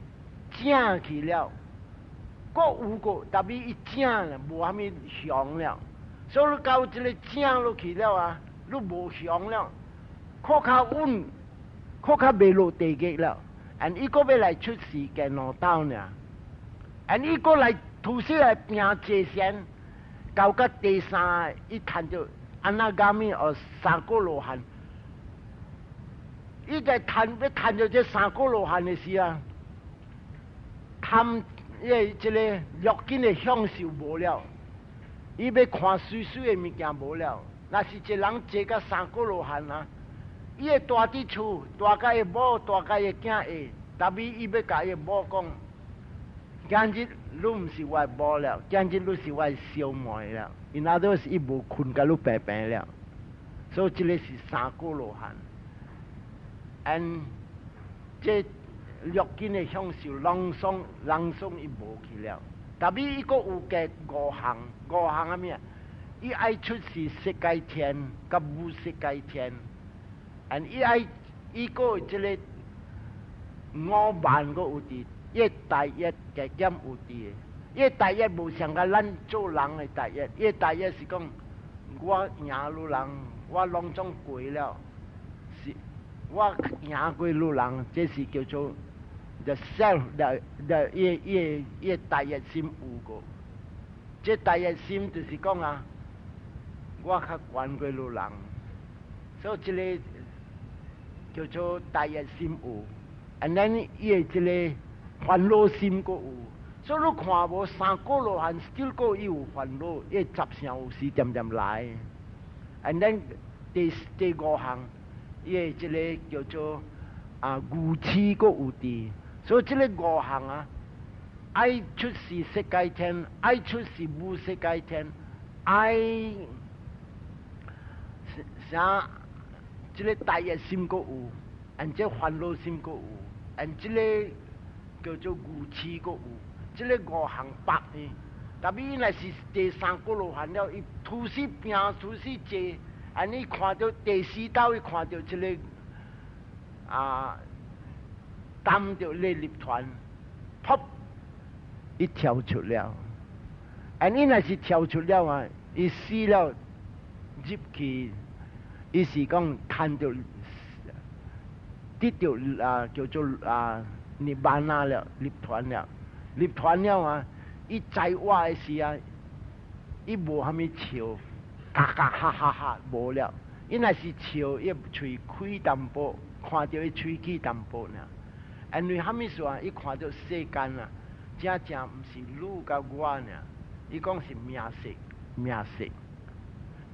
正去了，各有个，特别伊正了，无虾米香了，所以到这个正落去了啊，你无香了，靠较稳，靠较未落地狱了，按伊个要来出世间路道呢，按伊个来土色来拼界限，到个第三，伊谈到安那伽米和三个罗汉。伊在要谈到这三个罗汉的时啊，贪这个肉紧的享受无了，伊要看水水的物件无了。若是一人坐到三个罗汉啊，伊会大伫厝，大甲伊某，大甲伊囝下，特别伊要甲伊某讲，今日你毋是我的某了，今日你是我的小妹了。因那都是伊无困甲你白白了，所以这个是三个罗汉。这肉紧的享受，人生伊无去了。特别伊个有个五行啊咩？伊爱出世世界天，甲无世界天。伊个这个五万个有伫，伊第一个减有伫。伊第一无像甲咱做人的第一，伊第一是讲我赢路人，我拢总过了。我赢过路人，这是叫做 the self， 伊第一心有过。这第一心就是讲啊，我较悬过路人，所以这个叫做第一心有。and then 伊这个烦恼心个有，所以你看无三个罗汉 still 个伊有烦恼，伊十成有时点点来。and then 第五行。伊个这个叫做愚痴个有伫，所以这个五行啊，爱出世世界天，爱出世无世界天，爱啥？这个大热心个有，按这烦恼心个有，按这个叫做愚痴个有，这个五行八呢。特别伊若是第三个罗汉了，伊突死拼，突死坐。安尼看到第四道，伊看到这个担着那粒团，噗，伊跳出了。安尼若是跳出了啊，伊死了入去，伊是讲看到得到叫做涅槃那了，粒团了，粒团了啊！伊在活的时啊，伊无虾米笑。哈哈哈哈哈！无了，伊若是笑，伊喙开淡薄，看到伊喙齿淡薄呢。因为虾米事啊？伊看到世间啊，真毋是汝甲我呢。伊讲是命色。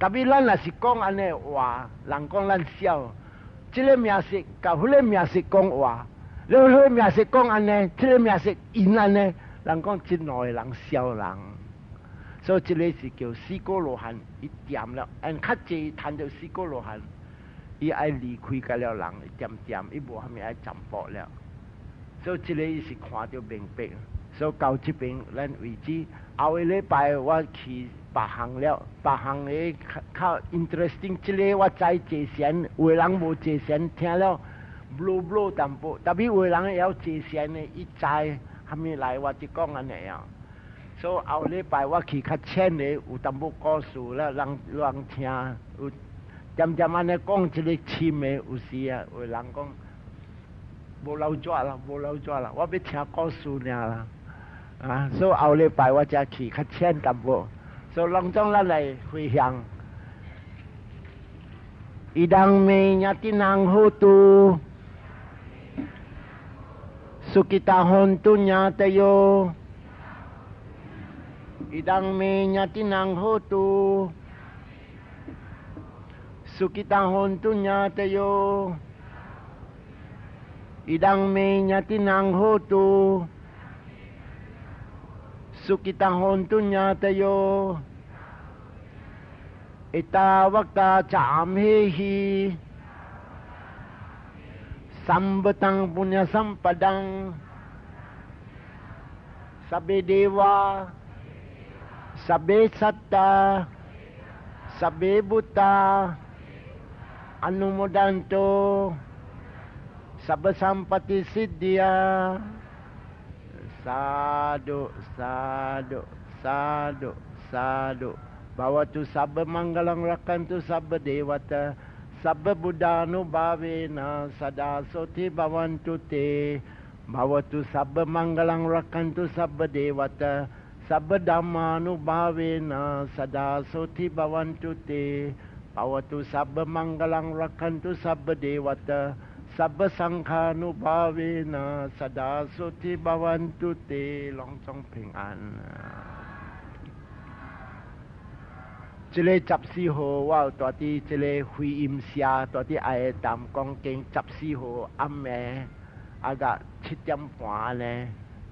特别咱若是讲安尼话，人讲咱笑，这个命色甲迄个命色讲话，你迄个命色讲安尼，这个命色因安尼，人讲真两个人笑人。所以这个是叫四个罗汉，伊点了，按较济谈到四个罗汉，伊爱离开个了人，点，伊无虾米爱占卜了。所以这个是看到明白，所以到这边咱为止，后个礼拜我去别行了，别行的较 interesting， 这个我知坐禅，有的人无坐禅，听了 blue 淡薄，特别有的人要坐禅的，伊知虾米来，我就讲安尼啊。所以后礼拜我去较浅的，有淡薄故事了，人听，有点安尼讲一个深的，有时啊，有人讲无留住啦，我要听故事尔啦，所以后礼拜我才去较浅淡薄，所以隆重咱来回向。Idang me nyatinang hutu sukitahon tunya tayo idang me nyatinang hutu สุกิตังโหนตุญญาตโยอิดังเมญตินังโหตุสุกิตังโหนตุญญาตโยอิตาวักตาจามเฮหิสัมปตังปุญญสัมปดังสัพเพเดวาสัพเพสัตตาสัพเพบุตตาอนุโมดันโตสัพพสัมปติสิทธิยาสาธุสาธุสาธุสาธุBhavatu sabba mangalang rakantu sabba devata sabba buddhanubhavena sada soti bhavantu te Bhavatu sabba mangalang rakantu sabba devata sabba dhammanubhavena sada soti bhavantu te Bhavatu sabba mangalang rakantu sabba devata sabba sangkhanubhavena sada soti bhavantu te ร้องจ้องเพลงอัน这里十四號我到底這里回音社到底愛談講經十四號暗暝啊個7點半呢，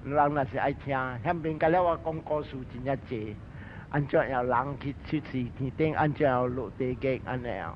人那是愛聽，響邊個了我講故事真係濟，按照有人去出事天頂，按照有落地嘅安尼啊。